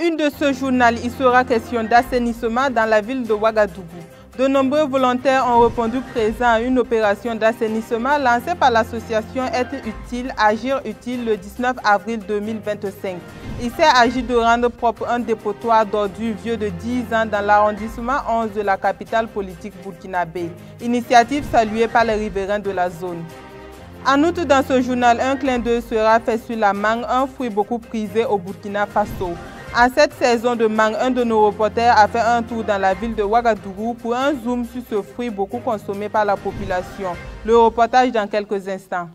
une de ce journal, il sera question d'assainissement dans la ville de Ouagadougou. De nombreux volontaires ont répondu présents à une opération d'assainissement lancée par l'association Être Utile, Agir Utile le 19 avril 2025. Il s'est agi de rendre propre un dépotoir d'ordures vieux de 10 ans dans l'arrondissement 11 de la capitale politique burkinabé. Initiative saluée par les riverains de la zone. En outre, dans ce journal, un clin d'œil sera fait sur la mangue, un fruit beaucoup prisé au Burkina Faso. En cette saison de mangue, un de nos reporters a fait un tour dans la ville de Ouagadougou pour un zoom sur ce fruit beaucoup consommé par la population. Le reportage dans quelques instants.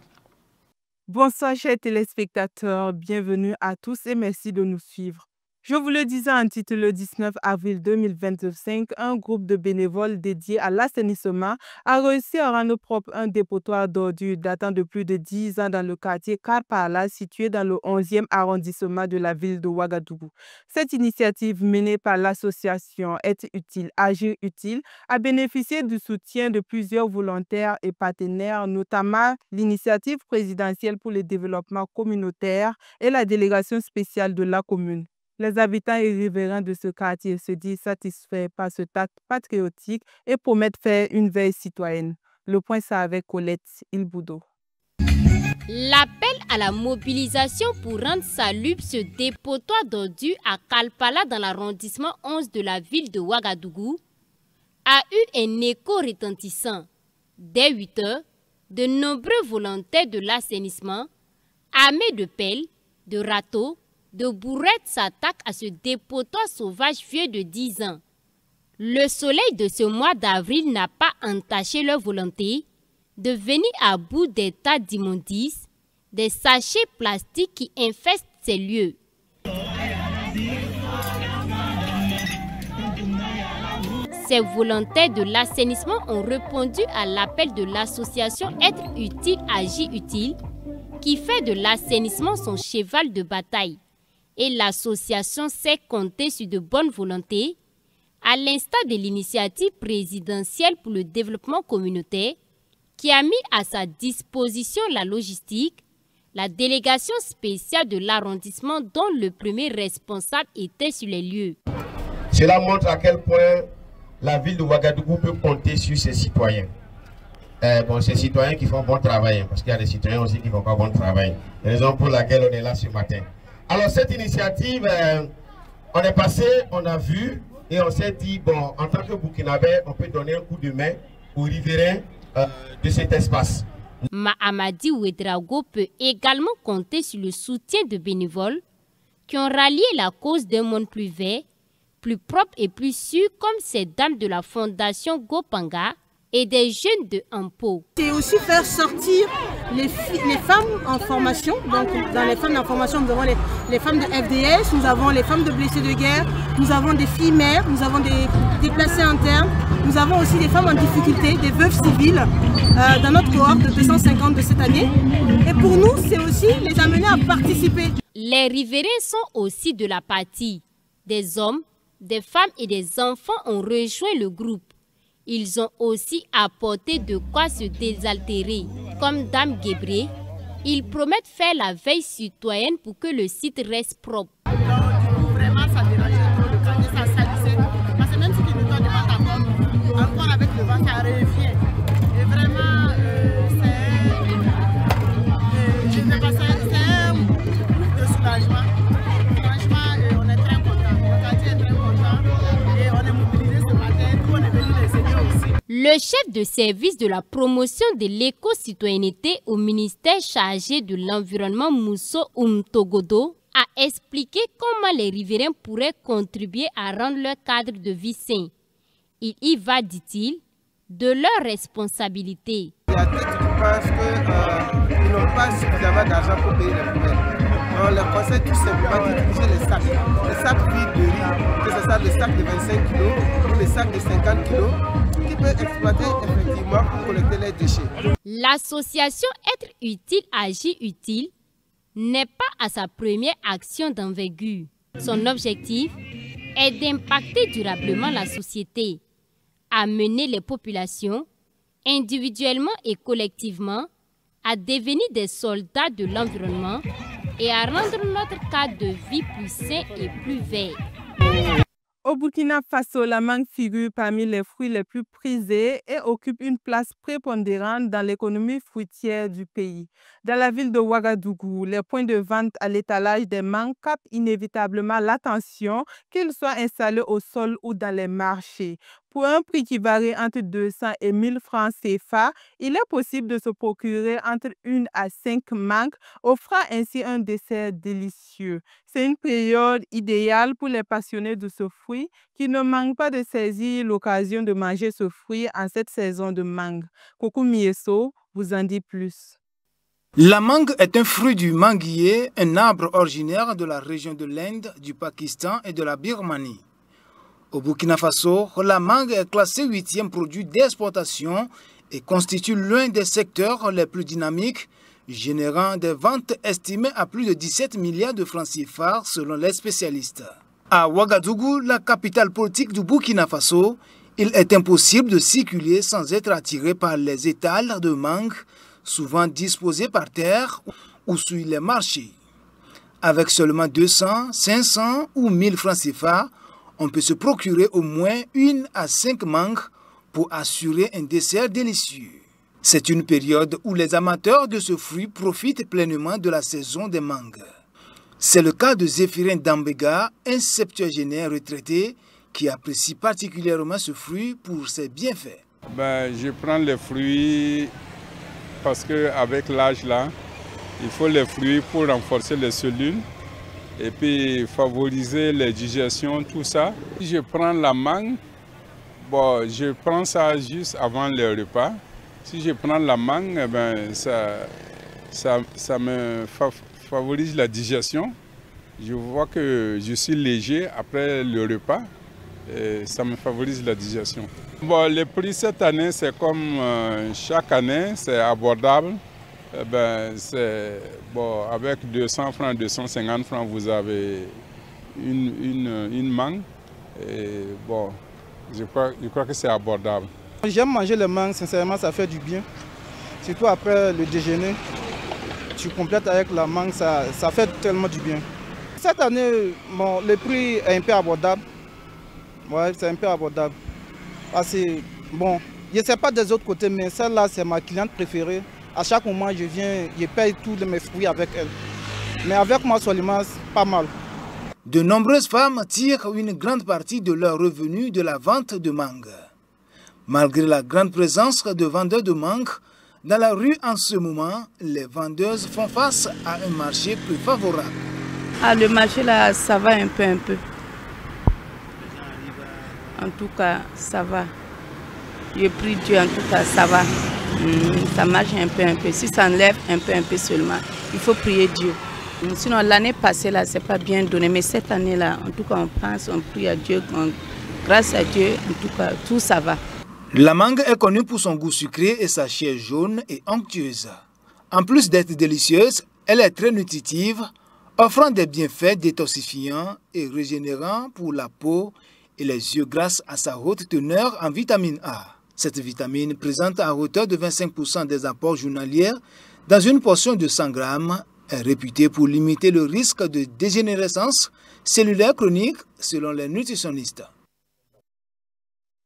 Bonsoir chers téléspectateurs, bienvenue à tous et merci de nous suivre. Je vous le disais en titre, le 19 avril 2025, un groupe de bénévoles dédié à l'assainissement a réussi à rendre propre un dépotoir d'ordures datant de plus de 10 ans dans le quartier Karpala, situé dans le 11e arrondissement de la ville de Ouagadougou. Cette initiative menée par l'association Être Utile, Agir Utile a bénéficié du soutien de plusieurs volontaires et partenaires, notamment l'initiative présidentielle pour le développement communautaire et la délégation spéciale de la commune. Les habitants et riverains de ce quartier se disent satisfaits par ce acte patriotique et promettent faire une veille citoyenne. Le point, c'est avec Colette Ilboudo. L'appel à la mobilisation pour rendre salubre ce dépotoir d'ordures à Kalpala dans l'arrondissement 11 de la ville de Ouagadougou a eu un écho retentissant. Dès 8 heures, de nombreux volontaires de l'assainissement, armés de pelles, de râteaux, de bourrettes s'attaquent à ce dépotoir sauvage vieux de 10 ans. Le soleil de ce mois d'avril n'a pas entaché leur volonté de venir à bout des tas d'immondices, des sachets plastiques qui infestent ces lieux. Ces volontaires de l'assainissement ont répondu à l'appel de l'association Être Utile, Agir Utile, qui fait de l'assainissement son cheval de bataille. Et l'association sait compter sur de bonnes volontés, à l'instar de l'initiative présidentielle pour le développement communautaire, qui a mis à sa disposition la logistique, la délégation spéciale de l'arrondissement dont le premier responsable était sur les lieux. Cela montre à quel point la ville de Ouagadougou peut compter sur ses citoyens. Ces citoyens qui font bon travail, parce qu'il y a des citoyens aussi qui ne font pas bon travail. Raison pour laquelle on est là ce matin. Alors cette initiative, on est passé, on a vu et on s'est dit, bon, en tant que Burkinabé, on peut donner un coup de main aux riverains de cet espace. Mahamadi Ouedraogo peut également compter sur le soutien de bénévoles qui ont rallié la cause d'un monde plus vert, plus propre et plus sûr, comme ces dames de la fondation Gopanga et des jeunes de Ampo. C'est aussi faire sortir les femmes en formation. Donc dans les femmes en formation, nous avons les femmes de FDS, nous avons les femmes de blessés de guerre, nous avons des filles mères, nous avons des déplacés internes, nous avons aussi des femmes en difficulté, des veuves civiles dans notre cohorte de 250 de cette année. Et pour nous, c'est aussi les amener à participer. Les riverains sont aussi de la partie. Des hommes, des femmes et des enfants ont rejoint le groupe. Ils ont aussi apporté de quoi se désaltérer. Comme Dame Guébré, ils promettent faire la veille citoyenne pour que le site reste propre. Donc, du coup, vraiment, ça dérangeait trop le quartier, ça salissait. Parce que même si tu ne donnes pas encore avec le vent, ça revient. Et vraiment, c'est un groupe de soulagement. Franchement, on est très contents. Le quartier est très content. Et on est mobilisés ce matin. Nous, on est venus les aider aussi. Le chef de service de la promotion de l'éco-citoyenneté au ministère chargé de l'environnement Mousso Umtogodo a expliqué comment les riverains pourraient contribuer à rendre leur cadre de vie sain. Il y va, dit-il, de leur responsabilité. Il y a d'autres qui pensent qu'ils n'ont pas suffisamment d'argent pour payer les poubelles. On leur conseille tout simplement d'utiliser les sacs vides de riz, que ce soit le sac de 25 kg ou le sac de 50 kg, qui peut exploiter effectivement pour collecter les déchets. L'association Être Utile, Agir Utile n'est pas à sa première action d'envergure. Son objectif est d'impacter durablement la société, amener les populations, individuellement et collectivement, à devenir des soldats de l'environnement et à rendre notre cadre de vie plus sain et plus vert. Au Burkina Faso, la mangue figure parmi les fruits les plus prisés et occupe une place prépondérante dans l'économie fruitière du pays. Dans la ville de Ouagadougou, les points de vente à l'étalage des mangues captent inévitablement l'attention, qu'ils soient installés au sol ou dans les marchés. Pour un prix qui varie entre 200 et 1000 francs CFA, il est possible de se procurer entre 1 à 5 mangues, offrant ainsi un dessert délicieux. C'est une période idéale pour les passionnés de ce fruit qui ne manquent pas de saisir l'occasion de manger ce fruit en cette saison de mangue. Coucou Mieso vous en dit plus. La mangue est un fruit du manguier, un arbre originaire de la région de l'Inde, du Pakistan et de la Birmanie. Au Burkina Faso, la mangue est classée 8e produit d'exportation et constitue l'un des secteurs les plus dynamiques, générant des ventes estimées à plus de 17 milliards de francs CFA selon les spécialistes. À Ouagadougou, la capitale politique du Burkina Faso, il est impossible de circuler sans être attiré par les étals de mangue, souvent disposés par terre ou sur les marchés. Avec seulement 200, 500 ou 1000 francs CFA, on peut se procurer au moins 1 à 5 mangues pour assurer un dessert délicieux. C'est une période où les amateurs de ce fruit profitent pleinement de la saison des mangues. C'est le cas de Zéphirin Dambega, un septuagénaire retraité qui apprécie particulièrement ce fruit pour ses bienfaits. Je prends les fruits parce qu'avec l'âge là, il faut les fruits pour renforcer les cellules et puis favoriser les digestions, tout ça. Si je prends la mangue, je prends ça juste avant le repas. Si je prends la mangue, ça me favorise la digestion. Je vois que je suis léger après le repas et ça me favorise la digestion. Le prix cette année, c'est comme chaque année, c'est abordable. Avec 200 francs, 250 francs, vous avez une mangue. Et je crois que c'est abordable. J'aime manger les mangues, sincèrement, ça fait du bien. Surtout après le déjeuner, tu complètes avec la mangue, ça fait tellement du bien. Cette année, le prix est un peu abordable. Ouais, c'est un peu abordable. Parce que, je ne sais pas des autres côtés, mais celle-là, c'est ma cliente préférée. À chaque moment, je viens, je paye tous mes fruits avec elle. Mais avec moi seulement, c'est pas mal. De nombreuses femmes tirent une grande partie de leurs revenus de la vente de mangue. Malgré la grande présence de vendeurs de mangue, dans la rue en ce moment, les vendeuses font face à un marché plus favorable. Le marché là, ça va un peu. En tout cas, ça va. Je prie Dieu, en tout cas, ça va. Ça marche un peu. Si ça enlève un peu seulement, il faut prier Dieu. Sinon, l'année passée, là, c'est pas bien donné. Mais cette année-là, en tout cas, on pense, on prie à Dieu. Grâce à Dieu, en tout cas, tout ça va. La mangue est connue pour son goût sucré et sa chair jaune et onctueuse. En plus d'être délicieuse, elle est très nutritive, offrant des bienfaits détoxifiants et régénérants pour la peau et les yeux grâce à sa haute teneur en vitamine A. Cette vitamine, présente à hauteur de 25% des apports journaliers dans une portion de 100 grammes, est réputée pour limiter le risque de dégénérescence cellulaire chronique selon les nutritionnistes.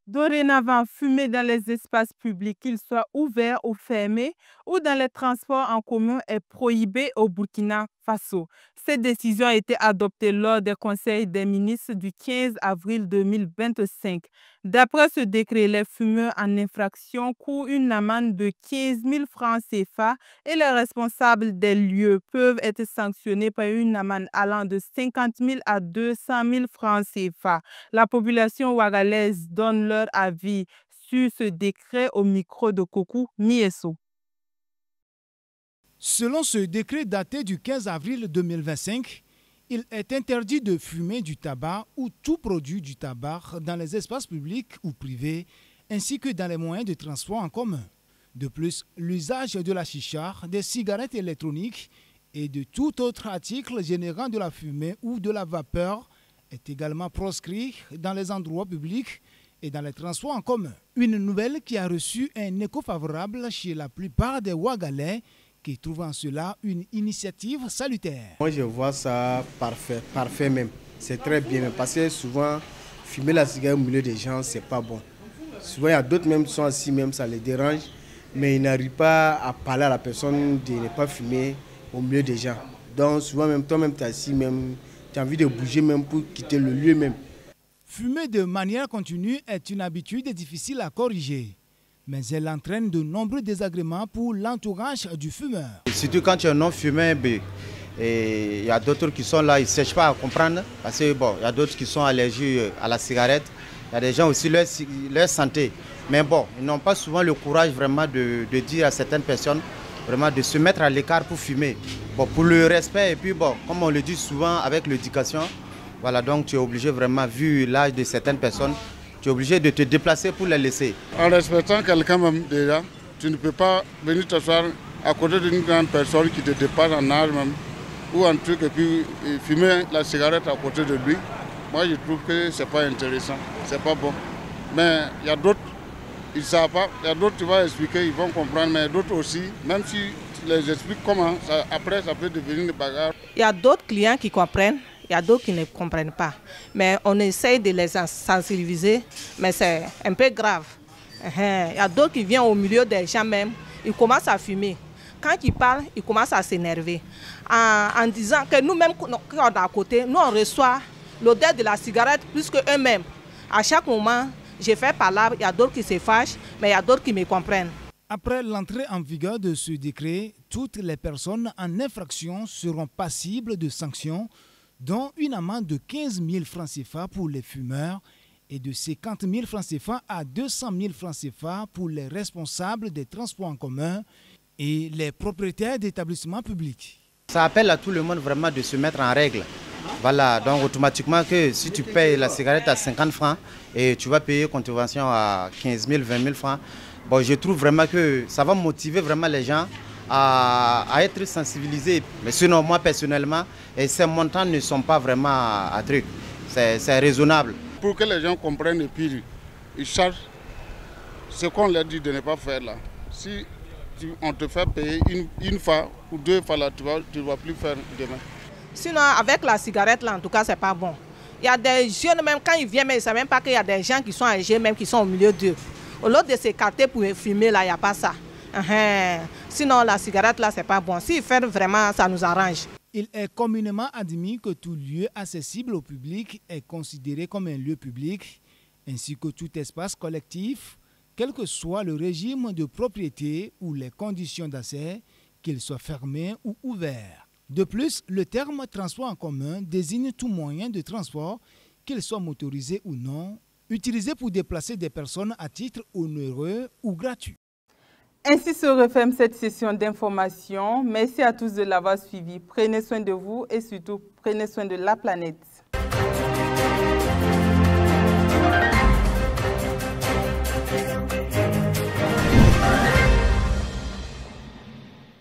Dorénavant, fumer dans les espaces publics, qu'ils soient ouverts ou fermés, ou dans les transports en commun est prohibé au Burkina Faso. Cette décision a été adoptée lors des conseils des ministres du 15 avril 2025. D'après ce décret, les fumeurs en infraction courent une amende de 15 000 francs CFA et les responsables des lieux peuvent être sanctionnés par une amende allant de 50 000 à 200 000 francs CFA. La population ouagalaise donne leur avis sur ce décret au micro de Coucou Mieso. Selon ce décret daté du 15 avril 2025, il est interdit de fumer du tabac ou tout produit du tabac dans les espaces publics ou privés, ainsi que dans les moyens de transport en commun. De plus, l'usage de la chicha, des cigarettes électroniques et de tout autre article générant de la fumée ou de la vapeur est également proscrit dans les endroits publics et dans les transports en commun. Une nouvelle qui a reçu un écho favorable chez la plupart des Ouagalais qui trouve en cela une initiative salutaire. Moi je vois ça parfait même. C'est très bien parce que souvent fumer la cigarette au milieu des gens c'est pas bon. Souvent il y a d'autres même qui sont assis même ça les dérange mais ils n'arrivent pas à parler à la personne de ne pas fumer au milieu des gens. Donc souvent même toi-même tu es assis même, tu as envie de bouger même pour quitter le lieu même. Fumer de manière continue est une habitude difficile à corriger. Mais elle entraîne de nombreux désagréments pour l'entourage du fumeur. Surtout quand tu es non-fumeur, il y a d'autres qui sont là, ils ne cherchent pas à comprendre. Parce que bon, il y a d'autres qui sont allergiques à la cigarette. Il y a des gens aussi, leur santé. Mais bon, ils n'ont pas souvent le courage vraiment de dire à certaines personnes vraiment de se mettre à l'écart pour fumer. Bon, pour le respect et puis bon, comme on le dit souvent avec l'éducation, voilà, donc tu es obligé vraiment, vu l'âge de certaines personnes, tu es obligé de te déplacer pour les laisser. En respectant quelqu'un même déjà, tu ne peux pas venir t'asseoir à côté d'une grande personne qui te dépasse en âge même, ou un truc et puis fumer la cigarette à côté de lui. Moi je trouve que c'est pas intéressant, c'est pas bon. Mais il y a d'autres, ils ne savent pas, il y a d'autres tu vas expliquer, ils vont comprendre, mais d'autres aussi, même si tu les expliques comment, après ça peut devenir une bagarre. Il y a d'autres clients qui comprennent. Il y a d'autres qui ne comprennent pas. Mais on essaye de les sensibiliser, mais c'est un peu grave. Il y a d'autres qui viennent au milieu des gens même, ils commencent à fumer. Quand ils parlent, ils commencent à s'énerver. En disant que nous-mêmes, quand on est à côté, nous on reçoit l'odeur de la cigarette plus qu'eux-mêmes. À chaque moment, je fais parler, il y a d'autres qui se fâchent, mais il y a d'autres qui me comprennent. Après l'entrée en vigueur de ce décret, toutes les personnes en infraction seront passibles de sanctions, dont une amende de 15 000 francs CFA pour les fumeurs et de 50 000 francs CFA à 200 000 francs CFA pour les responsables des transports en commun et les propriétaires d'établissements publics. Ça appelle à tout le monde vraiment de se mettre en règle. Voilà, donc automatiquement que si tu payes la cigarette à 50 francs et tu vas payer contravention à 15 000, 20 000 francs, bon, je trouve vraiment que ça va motiver vraiment les gens à être sensibilisés. Mais sinon, moi personnellement, ces montants ne sont pas vraiment à truc. C'est raisonnable. Pour que les gens comprennent et puis ils chargent ce qu'on leur dit de ne pas faire là. Si on te fait payer une fois ou deux fois là, tu ne vas plus faire demain. Sinon, avec la cigarette là, en tout cas, c'est pas bon. Il y a des jeunes, même quand ils viennent, mais ils ne savent même pas qu'il y a des gens qui sont âgés, même qui sont au milieu d'eux. Au lieu de s'écarter pour fumer, là, il n'y a pas ça. Sinon, la cigarette, là, c'est pas bon. S'ils font vraiment, ça nous arrange. Il est communément admis que tout lieu accessible au public est considéré comme un lieu public, ainsi que tout espace collectif, quel que soit le régime de propriété ou les conditions d'accès, qu'il soit fermé ou ouvert. De plus, le terme transport en commun désigne tout moyen de transport, qu'il soit motorisé ou non, utilisé pour déplacer des personnes à titre onéreux ou gratuit. Ainsi se referme cette session d'information. Merci à tous de l'avoir suivi. Prenez soin de vous et surtout prenez soin de la planète.